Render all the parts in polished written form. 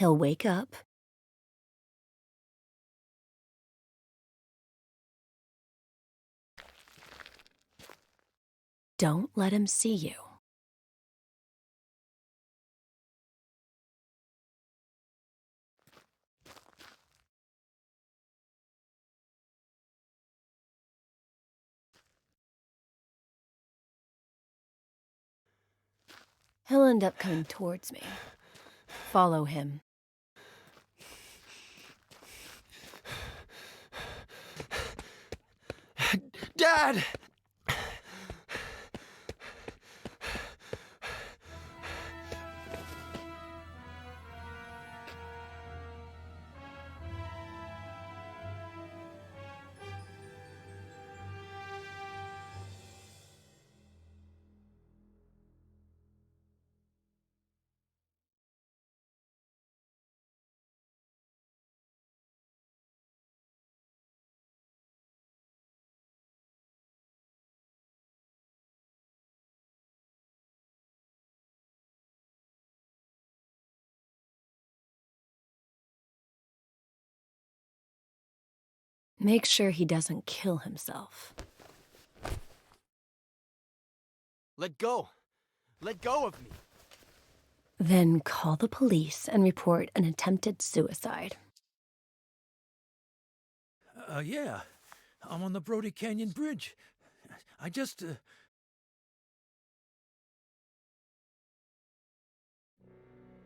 He'll wake up. Don't let him see you. He'll end up coming towards me. Follow him. Dad! Make sure he doesn't kill himself. Let go! Let go of me! Then call the police and report an attempted suicide. Yeah. I'm on the Brody Canyon Bridge. I just,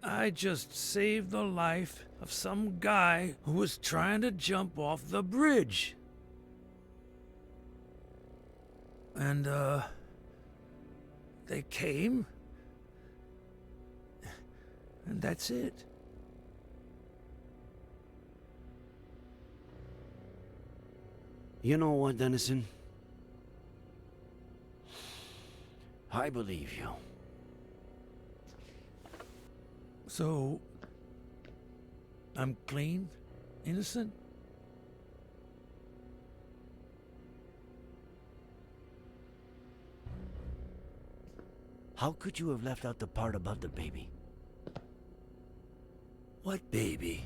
I just saved the life of some guy who was trying to jump off the bridge. And, they came. And that's it. You know what, Dennison? I believe you. So, I'm clean? Innocent? How could you have left out the part about the baby? What baby?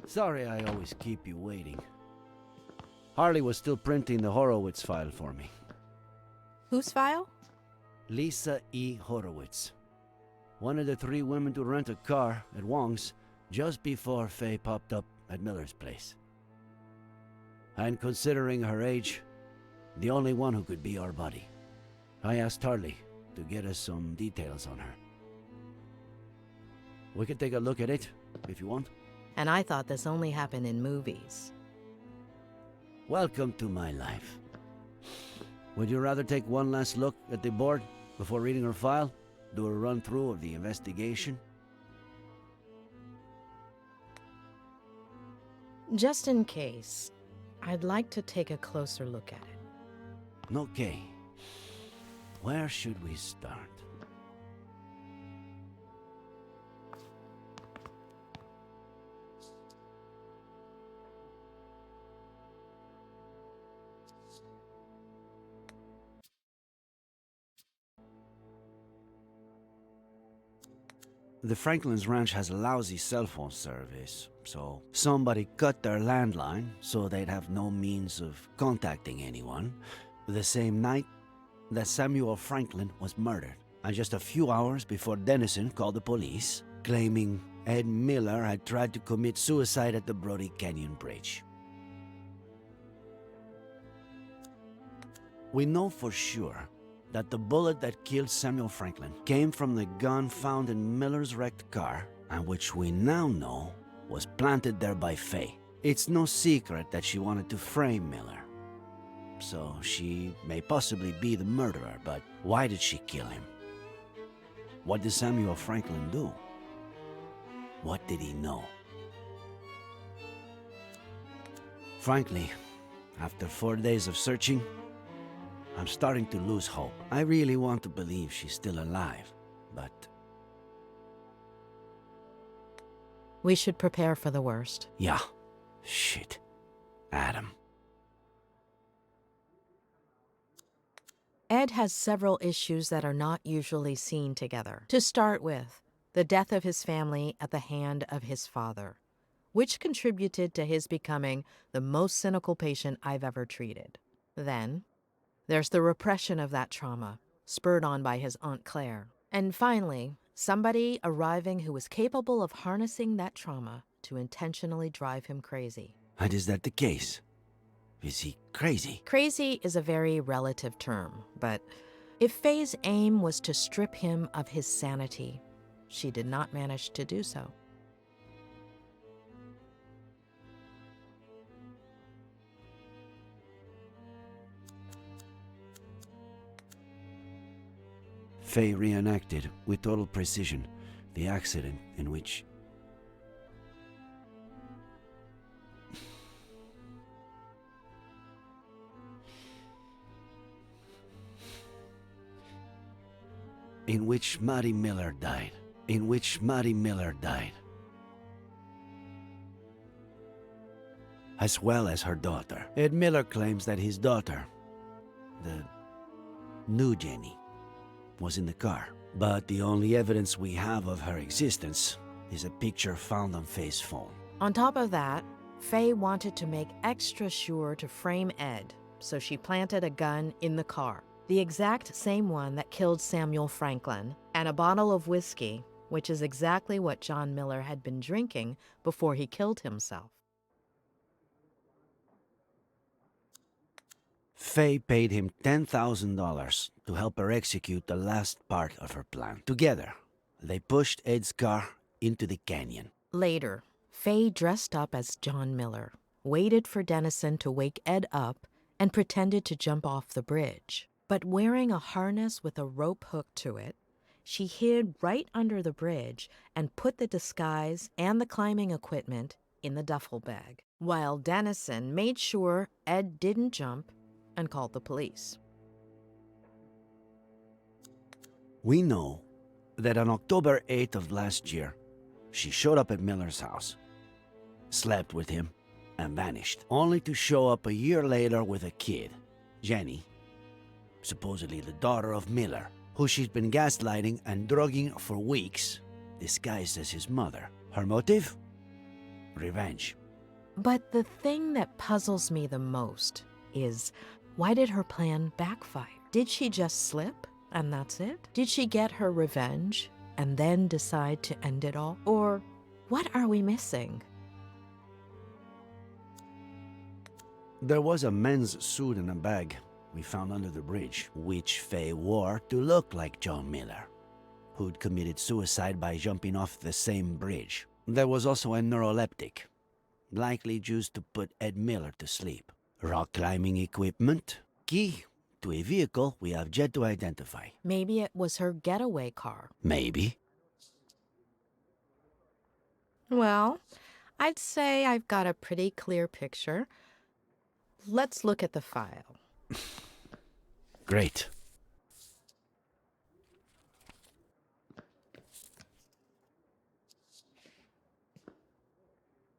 Sorry I always keep you waiting. Harley was still printing the Horowitz file for me. Whose file? Lisa E. Horowitz. One of the 3 women to rent a car at Wong's just before Faye popped up at Miller's place. And considering her age, the only one who could be our buddy. I asked Harley to get us some details on her. We could take a look at it, if you want. And I thought this only happened in movies. Welcome to my life. Would you rather take one last look at the board before reading her file? Do a run-through of the investigation? Just in case, I'd like to take a closer look at it. Okay. Where should we start? The Franklin's ranch has lousy cell phone service, so somebody cut their landline so they'd have no means of contacting anyone the same night that Samuel Franklin was murdered, and just a few hours before Dennison called the police, claiming Ed Miller had tried to commit suicide at the Brody Canyon Bridge. We know for sure that the bullet that killed Samuel Franklin came from the gun found in Miller's wrecked car, and which we now know was planted there by Faye. It's no secret that she wanted to frame Miller. So she may possibly be the murderer, but why did she kill him? What did Samuel Franklin do? What did he know? Frankly, after 4 days of searching, I'm starting to lose hope. I really want to believe she's still alive, but... We should prepare for the worst. Yeah. Shit. Adam. Ed has several issues that are not usually seen together. To start with, the death of his family at the hand of his father, which contributed to his becoming the most cynical patient I've ever treated. Then, there's the repression of that trauma, spurred on by his Aunt Claire. And finally, somebody arriving who was capable of harnessing that trauma to intentionally drive him crazy. And is that the case? Is he crazy? Crazy is a very relative term, but if Faye's aim was to strip him of his sanity, she did not manage to do so. Faye reenacted with total precision the accident in which... in which Maddie Miller died. In which Maddie Miller died. As well as her daughter. Ed Miller claims that his daughter, the new Jenny, was in the car. But the only evidence we have of her existence is a picture found on Faye's phone. On top of that, Faye wanted to make extra sure to frame Ed, so she planted a gun in the car, the exact same one that killed Samuel Franklin, and a bottle of whiskey, which is exactly what John Miller had been drinking before he killed himself. Faye paid him $10,000 to help her execute the last part of her plan. Together, they pushed Ed's car into the canyon. Later, Faye dressed up as John Miller, waited for Dennison to wake Ed up, and pretended to jump off the bridge. But wearing a harness with a rope hooked to it, she hid right under the bridge and put the disguise and the climbing equipment in the duffel bag, while Dennison made sure Ed didn't jump and called the police. We know that on October 8th of last year, she showed up at Miller's house, slept with him, and vanished, only to show up a year later with a kid, Jenny, supposedly the daughter of Miller, who she'd been gaslighting and drugging for weeks, disguised as his mother. Her motive? Revenge. But the thing that puzzles me the most is, why did her plan backfire? Did she just slip and that's it? Did she get her revenge and then decide to end it all? Or what are we missing? There was a men's suit in a bag we found under the bridge, which Faye wore to look like John Miller, who'd committed suicide by jumping off the same bridge. There was also a neuroleptic, likely used to put Ed Miller to sleep. Rock climbing equipment, key to a vehicle we have yet to identify. Maybe it was her getaway car. Maybe. Well, I'd say I've got a pretty clear picture. Let's look at the file. Great.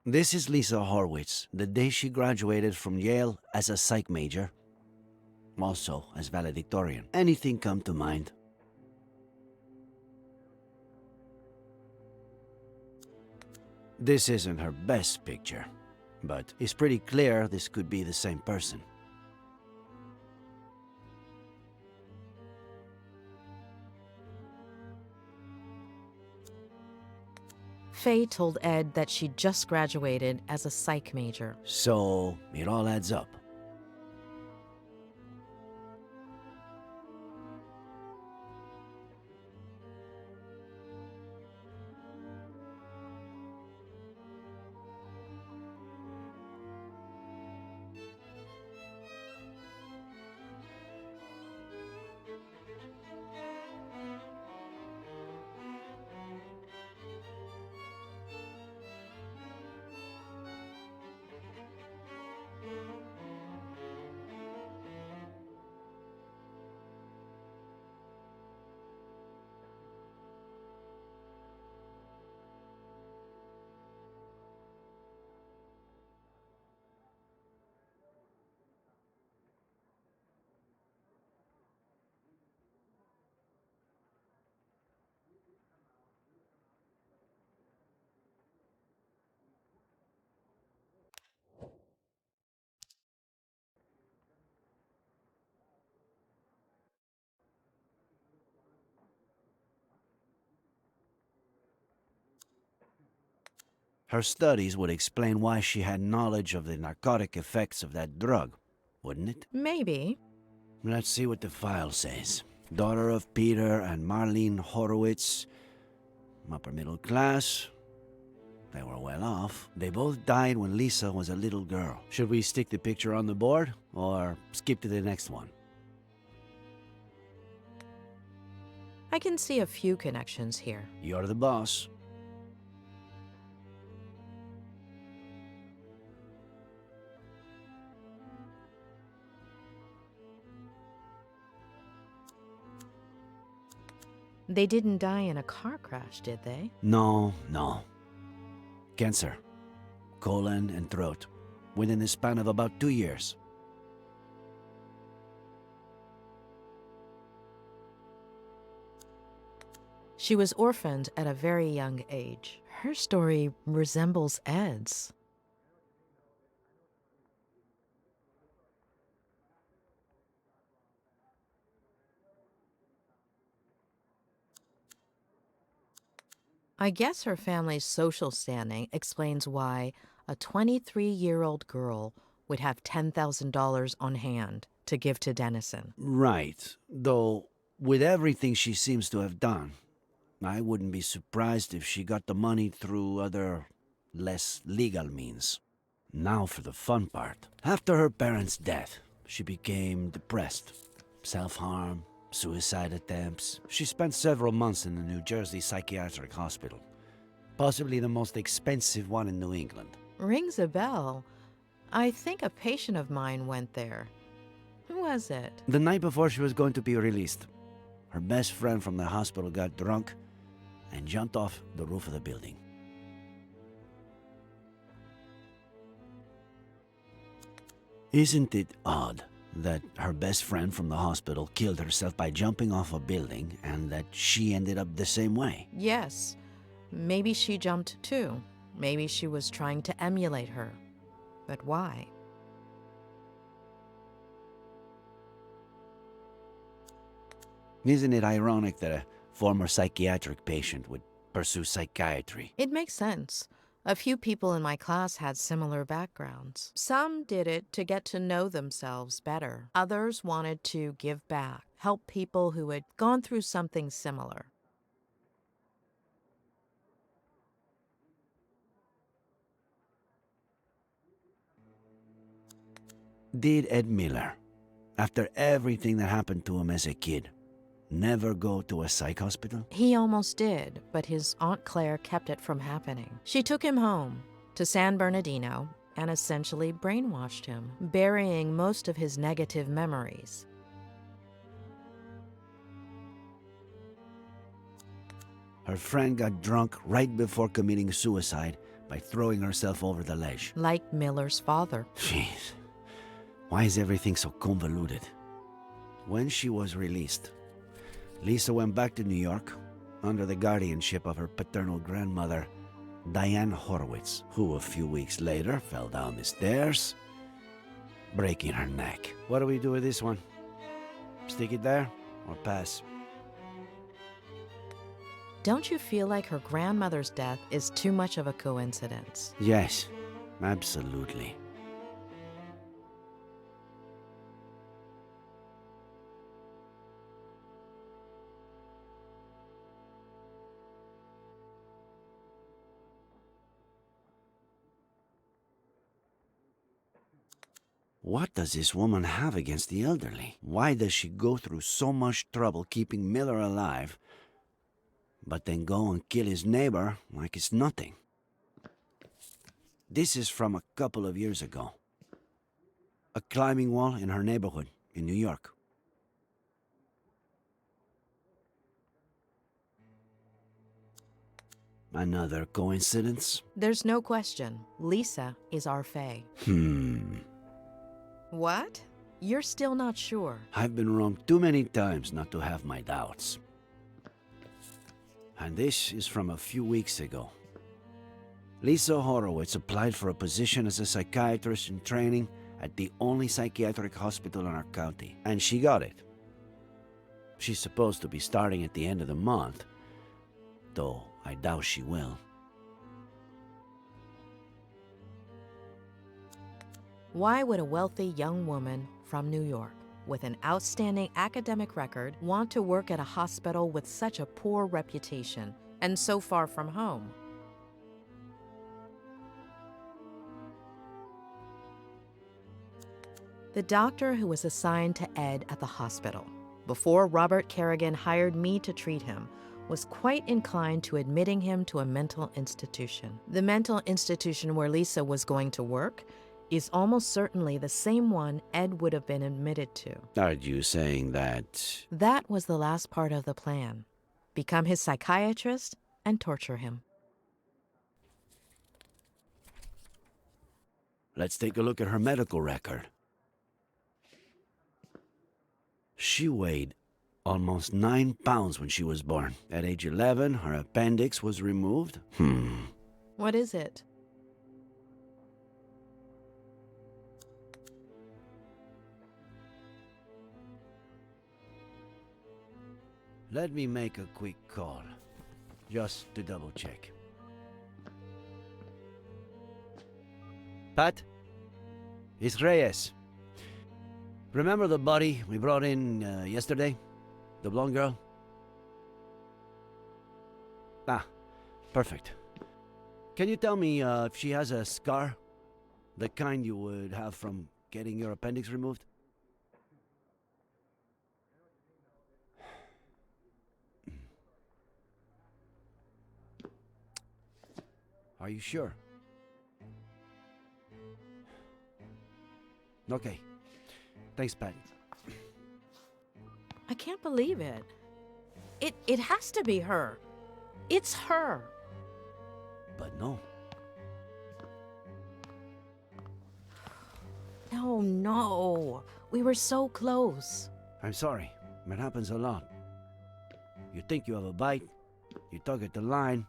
This is Lisa Horwitz, the day she graduated from Yale as a psych major, also as valedictorian. Anything come to mind? This isn't her best picture, but it's pretty clear this could be the same person. Faye told Ed that she just graduated as a psych major. So it all adds up. Her studies would explain why she had knowledge of the narcotic effects of that drug, wouldn't it? Maybe. Let's see what the file says. Daughter of Peter and Marlene Horowitz, upper middle class. They were well off. They both died when Lisa was a little girl. Should we stick the picture on the board or skip to the next one? I can see a few connections here. You're the boss. They didn't die in a car crash, did they? No. Cancer. Colon and throat. Within the span of about 2 years. She was orphaned at a very young age. Her story resembles Ed's. I guess her family's social standing explains why a 23-year-old girl would have $10,000 on hand to give to Dennison. Right. Though, with everything she seems to have done, I wouldn't be surprised if she got the money through other, less legal means. Now for the fun part. After her parents' death, she became depressed. Self-harm, suicide attempts. She spent several months in the New Jersey Psychiatric Hospital. Possibly the most expensive one in New England. Rings a bell. I think a patient of mine went there. Who was it? The night before she was going to be released, her best friend from the hospital got drunk and jumped off the roof of the building. Isn't it odd that her best friend from the hospital killed herself by jumping off a building and that she ended up the same way? Yes. Maybe she jumped too. Maybe she was trying to emulate her. But why? Isn't it ironic that a former psychiatric patient would pursue psychiatry? It makes sense. A few people in my class had similar backgrounds. Some did it to get to know themselves better. Others wanted to give back, help people who had gone through something similar. Did Ed Miller, after everything that happened to him as a kid, never go to a psych hospital? He almost did, but his Aunt Claire kept it from happening. She took him home to San Bernardino and essentially brainwashed him, burying most of his negative memories. Her friend got drunk right before committing suicide by throwing herself over the ledge. Like Miller's father. Jeez. Why is everything so convoluted? When she was released, Lisa went back to New York under the guardianship of her paternal grandmother, Diane Horowitz, who a few weeks later fell down the stairs, breaking her neck. What do we do with this one? Stick it there or pass? Don't you feel like her grandmother's death is too much of a coincidence? Yes, absolutely. What does this woman have against the elderly? Why does she go through so much trouble keeping Miller alive, but then go and kill his neighbor like it's nothing? This is from a couple of years ago. A climbing wall in her neighborhood in New York. Another coincidence? There's no question. Lisa is our Faye. What? You're still not sure. I've been wrong too many times not to have my doubts. And this is from a few weeks ago. Lisa Horowitz applied for a position as a psychiatrist in training at the only psychiatric hospital in our county, and she got it. She's supposed to be starting at the end of the month, though I doubt she will. Why would a wealthy young woman from New York with an outstanding academic record want to work at a hospital with such a poor reputation and so far from home? The doctor who was assigned to Ed at the hospital, before Robert Kerrigan hired me to treat him, was quite inclined to admitting him to a mental institution. The mental institution where Lisa was going to work is almost certainly the same one Ed would have been admitted to. Are you saying that... That was the last part of the plan. Become his psychiatrist and torture him. Let's take a look at her medical record. She weighed almost 9 pounds when she was born. At age 11, her appendix was removed. What is it? Let me make a quick call, just to double check. Pat? It's Reyes. Remember the body we brought in yesterday? The blonde girl? Ah, perfect. Can you tell me if she has a scar? The kind you would have from getting your appendix removed? Are you sure? Okay. Thanks, Pat. I can't believe it. It has to be her. It's her. But no. No. We were so close. I'm sorry. It happens a lot. You think you have a bite, you tug at the line,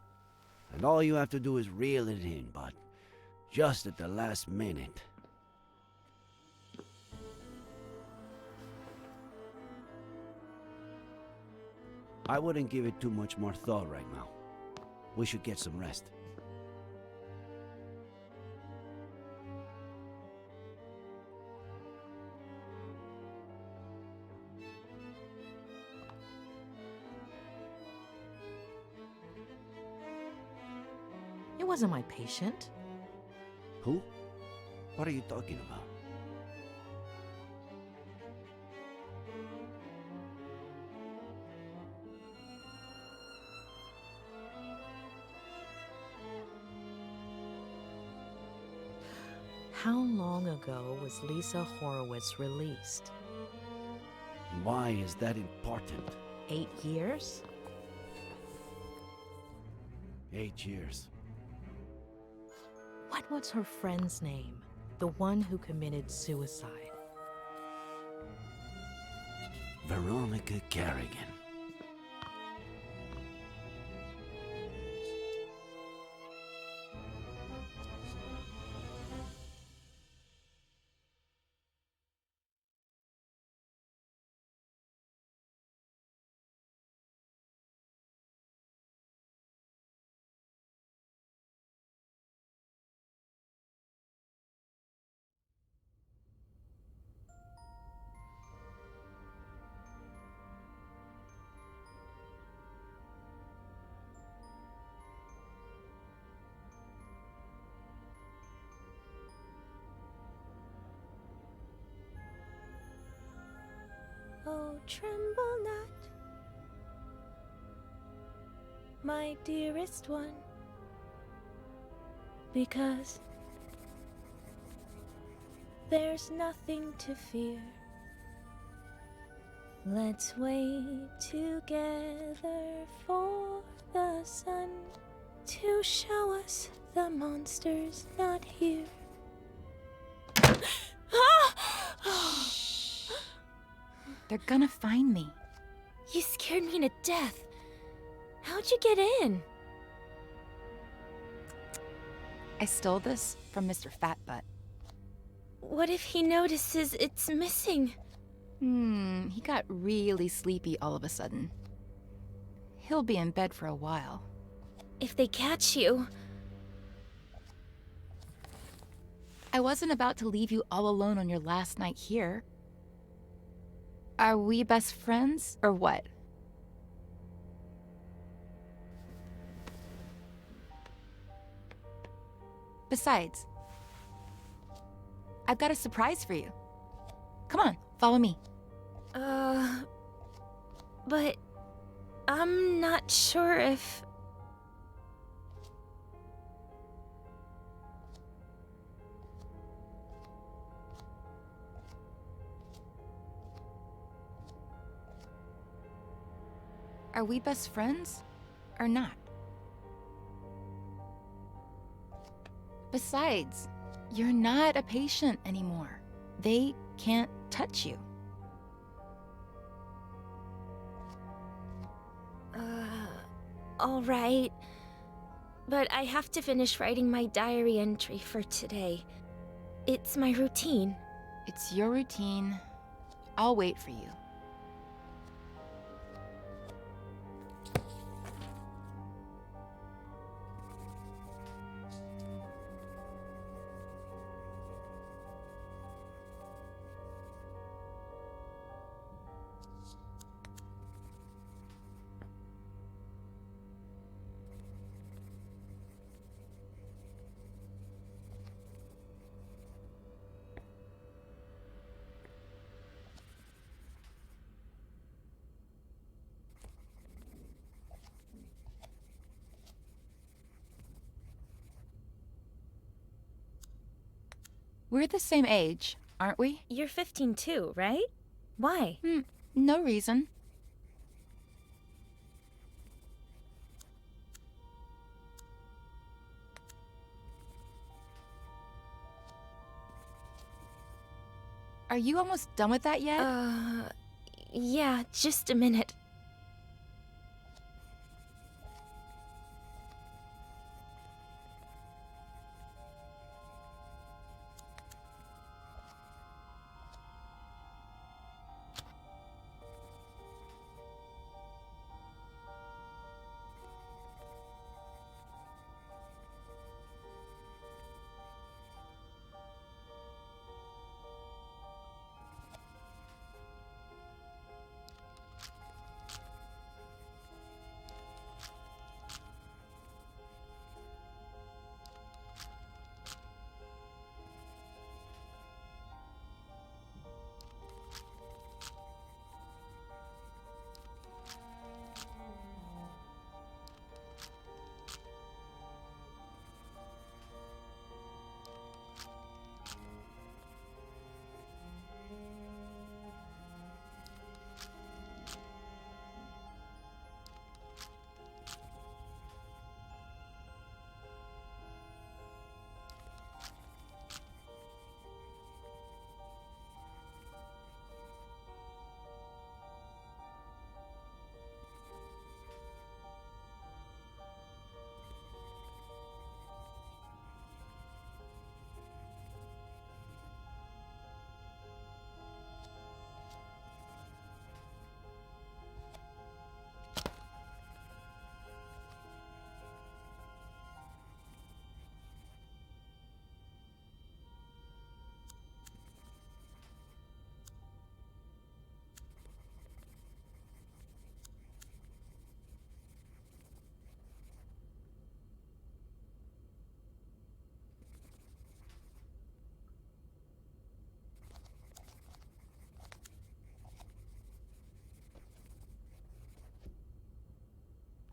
And all you have to do is reel it in, but just at the last minute. I wouldn't give it too much more thought right now. We should get some rest. It wasn't my patient. Who? What are you talking about? How long ago was Lisa Horowitz released? Why is that important? 8 years? 8 years. What was her friend's name? The one who committed suicide. Veronica Carrigan. Oh, tremble not, my dearest one, because there's nothing to fear. Let's wait together for the sun to show us the monster's not here. They're gonna find me. You scared me to death. How'd you get in? I stole this from Mr. Fatbutt. What if he notices it's missing? He got really sleepy all of a sudden. He'll be in bed for a while. If they catch you... I wasn't about to leave you all alone on your last night here. Are we best friends, or what? Besides, I've got a surprise for you. Come on, follow me. But I'm not sure if... Are we best friends, or not? Besides, you're not a patient anymore. They can't touch you. All right. But I have to finish writing my diary entry for today. It's my routine. It's your routine. I'll wait for you. We're the same age, aren't we? You're 15 too, right? Why? No reason. Are you almost done with that yet? Yeah, just a minute.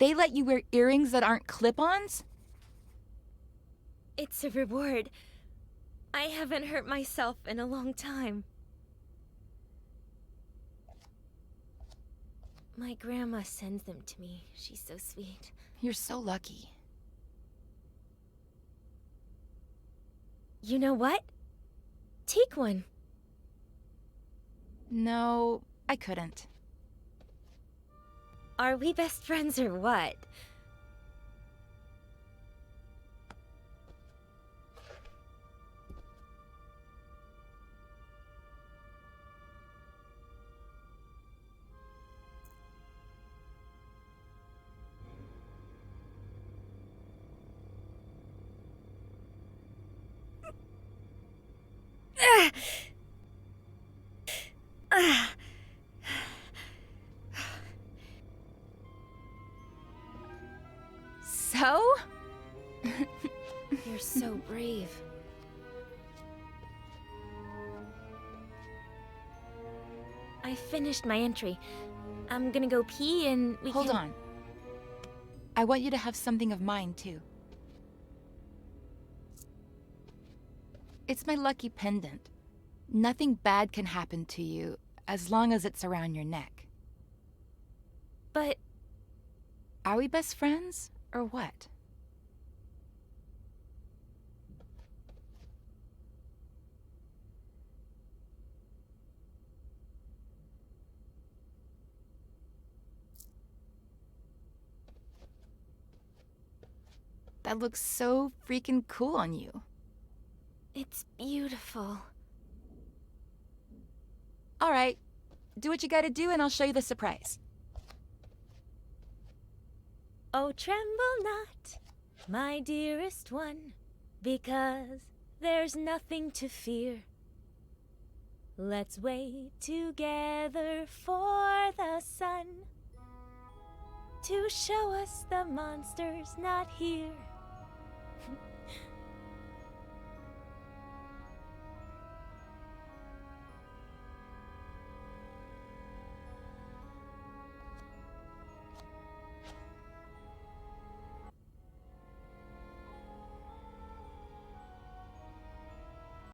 They let you wear earrings that aren't clip-ons? It's a reward. I haven't hurt myself in a long time. My grandma sends them to me. She's so sweet. You're so lucky. You know what? Take one. No, I couldn't. Are we best friends or what? So? You're so brave. I finished my entry. I'm gonna go pee and we Hold can... on. I want you to have something of mine, too. It's my lucky pendant. Nothing bad can happen to you as long as it's around your neck. But... Are we best friends, or what? That looks so freaking cool on you. it's beautiful. All right, do what you gotta do and I'll show you the surprise. Oh, tremble not, my dearest one, because there's nothing to fear. Let's wait together for the sun to show us the monster's not here.